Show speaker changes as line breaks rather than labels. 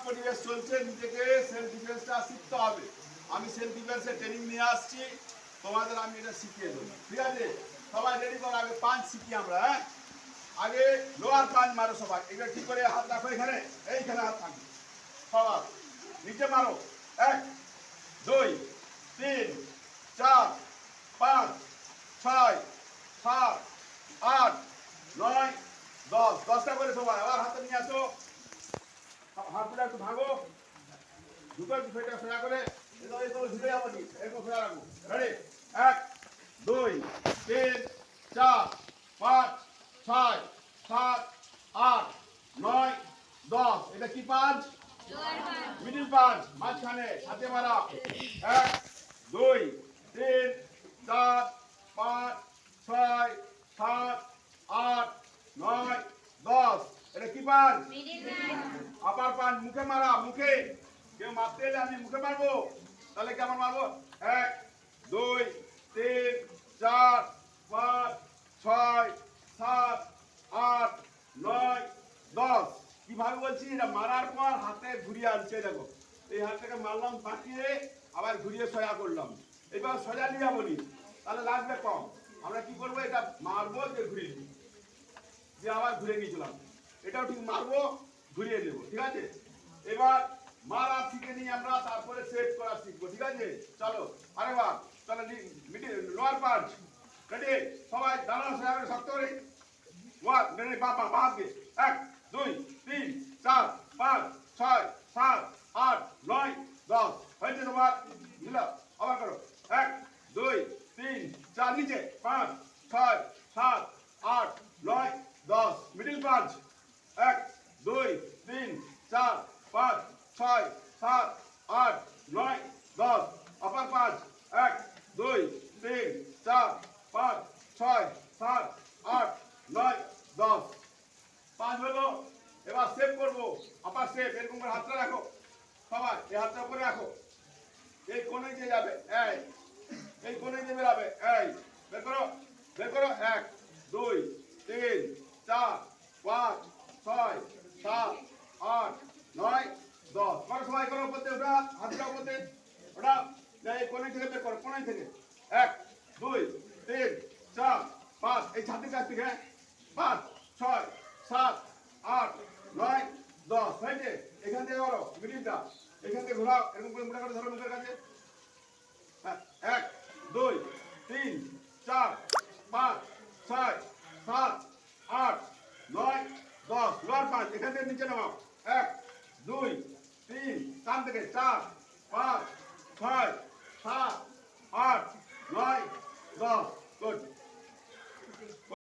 পরিবেশ চলছে, নিজেকে সেলফ ডিফেন্সটা শিখতে হবে। আমি সেলফ ডিফেন্সের ট্রেনিং নিয়ে আসছি, তোমাদের আমি এটা শিখিয়ে দেবো। ঠিক আছে, সবাই রেডি করো। আগে পাঁচ শিখি আমরা। হ্যাঁ, আগে লোয়ার পাঁচ মারো সবাই। এবার ঠিক করে হাত রাখো এখানে, এইখানে হাত থাকবে সবার। নিচে মারো। 1 2 3 4 5 6 7 8 9 10। 10টা করে সবাই। আবার হাতে নিয়ে আসো, হাতটা একটু ভাঙো, দুটো সেটা সোজা করে ঝুলে যাবো, এরকম সোজা রাখবো। রেডি? 1 2 3 4 5 6 7 8 9 10। এটা কি পাঁচ? মিডিল পাঁচ, মাঝখানে হাতে মারা। 1 2 3 4 5 6 7 8 9 10। এটা কি পাঁচ? আপার পাঁচ। মুখে মারা, মুখে। কেউ মারতে এলে আমি মুখে মারবো, তাহলে কেমন মারবো? 1 2 3 4 5 6 7 8 9 10। কিভাবে বলছি? এটা মারার পর হাতে ঘুরিয়ে আনছে। দেখো, এই হাতটাকে মারলাম, পাঠিয়ে আবার ঘুরিয়ে সোজা করলাম। এবার সোজা নিয়ে বলি, তাহলে লাগবে কম। আমরা কি করবো? এটা মারবো, যে ঘুরিয়ে দিই, যে আবার ঘুরে নিয়েছিলাম। এটাও ঠিক মারবো, ঘুরিয়ে দেবো। ঠিক আছে, এবার মারা শিখে নিই আমরা, তারপরে সেভ করা শিখবো। ঠিক আছে, চলো আরেকবার। চলো, মিডিল লোয়ার পাঁচ। রেডি? সবাই দাঁড়ানো, সোজা করে শক্ত করে। One, ready? বাবা বাহাকে। 1 2 3 4 5 6 7 8 9 10। হয়েছে তোমার? দিল? আবার করো। 1 2 3 4, নিচে 5 6 7 8 9 10। মিডিল পাঁচ। 1 2 3 4 5 6 7 8 9 10। আপার পাঁচ। 1 2 3 4 5 6 7 8 9 10। পাঁচ হলো। এবার সেভ করবো। আপার সেভ। এরকম করে হাতটা রাখো সবাই, এই হাতটা উপরে রাখো। এই কোণে দিয়ে যাবে, এই কোণে দিয়ে বেরাবে। এই বের করো, বের করো। 1 2 3 4 5 6 7 8 9 10। করো সবাই, করো। করতে ওটা হাতটা করতে ওটা। এই কোণে থেকে বের করো, কোণে থেকে। 1 2 3 4 5। এই ছাতির কাছ থেকে 5 6 7 8 9 10। হয়েছে? এখান থেকে করো মিডিলটা, এখান থেকে ঘোরাও। এরকম করে মোটা করে ধরো মুখের কাছে। 1 2 3 4 5 6 7 8 9 10। লোয়ার পাঁচ, এখান থেকে নিচে নামাও। 1 2 3, কান থেকে 4 5 6 7 8 9 10। গুড।